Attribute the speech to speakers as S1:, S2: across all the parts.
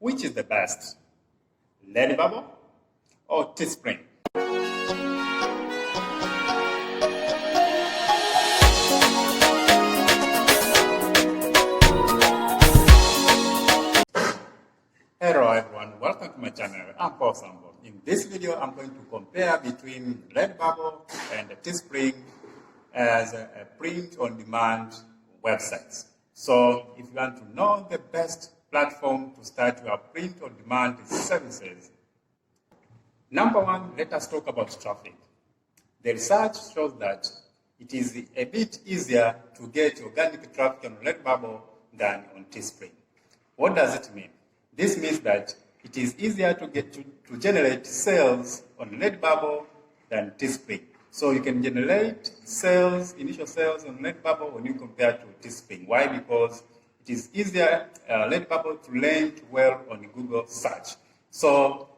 S1: Which is the best? Redbubble or Teespring? Hello everyone, welcome to my channel. I'm Paul Sambo. In this video, I'm going to compare between Redbubble and Teespring as a print-on-demand websites. So if you want to know the best platform to start your print-on-demand services, number one, let us talk about traffic. The research shows that it is a bit easier to get organic traffic on Redbubble than on Teespring. What does it mean? This means that it is easier to generate sales on Redbubble than Teespring. So you can generate sales, initial sales on Redbubble when you compare to Teespring. Why? Because it is easier, Redbubble, to rank well on Google search. So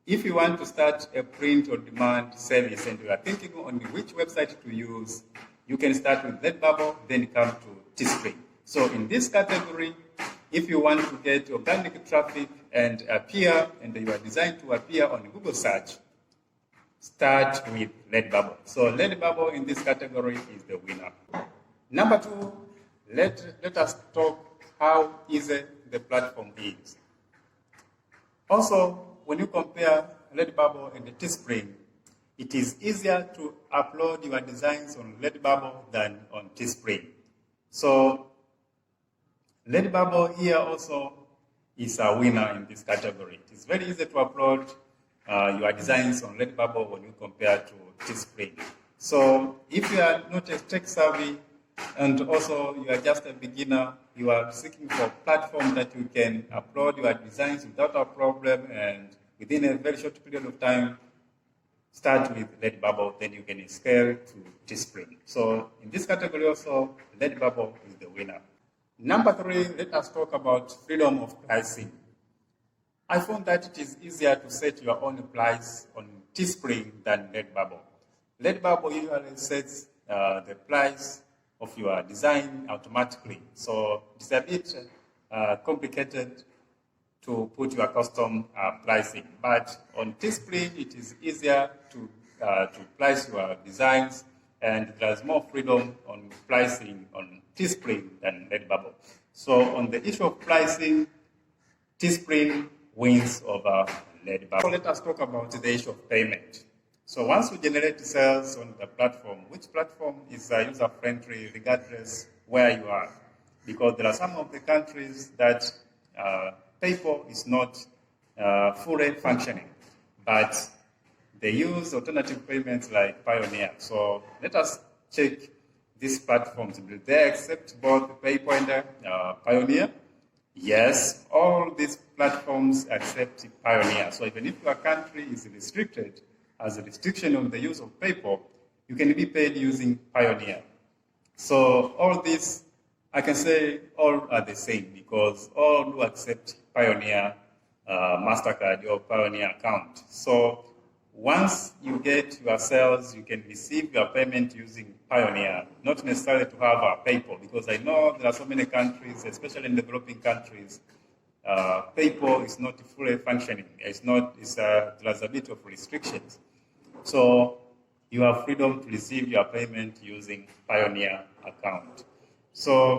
S1: if you want to start a print-on-demand service and you are thinking on which website to use, you can start with Redbubble, then come to Teespring. So in this category, if you want to get organic traffic and appear, and you are designed to appear on Google search, start with Redbubble. So Redbubble in this category is the winner. Number two, let us talk how easy the platform is. Also, when you compare Redbubble and Teespring, it is easier to upload your designs on Redbubble than on Teespring. So Redbubble here also is a winner in this category. It is very easy to upload your designs on Redbubble when you compare to Teespring. So if you are not a tech savvy and also you are just a beginner, you are seeking for a platform that you can upload your designs without a problem and within a very short period of time, start with Redbubble, then you can scale to Teespring. So in this category also, Redbubble is the winner. Number three, let us talk about freedom of pricing. I found that it is easier to set your own price on Teespring than Redbubble. Redbubble usually sets the price of your design automatically. So it's a bit complicated to put your custom pricing. But on Teespring, it is easier to price your designs, and there's more freedom on pricing on Teespring than Redbubble. So on the issue of pricing, Teespring wins over Redbubble. So let us talk about the issue of payment. So once you generate sales on the platform, which platform is user-friendly regardless where you are? Because there are some of the countries that PayPal is not fully functioning, but they use alternative payments like Pioneer. So let us check these platforms. Do they accept both PayPal and Pioneer? Yes, all these platforms accept Pioneer. So even if your country is restricted as a restriction on the use of PayPal, you can be paid using Pioneer. So all this, I can say all are the same because all do accept Pioneer MasterCard or Pioneer account. So once you get your sales, you can receive your payment using Pioneer, not necessarily to have a PayPal, because I know there are so many countries, especially in developing countries, PayPal is not fully functioning. There's a bit of restrictions. So you have freedom to receive your payment using Pioneer account. So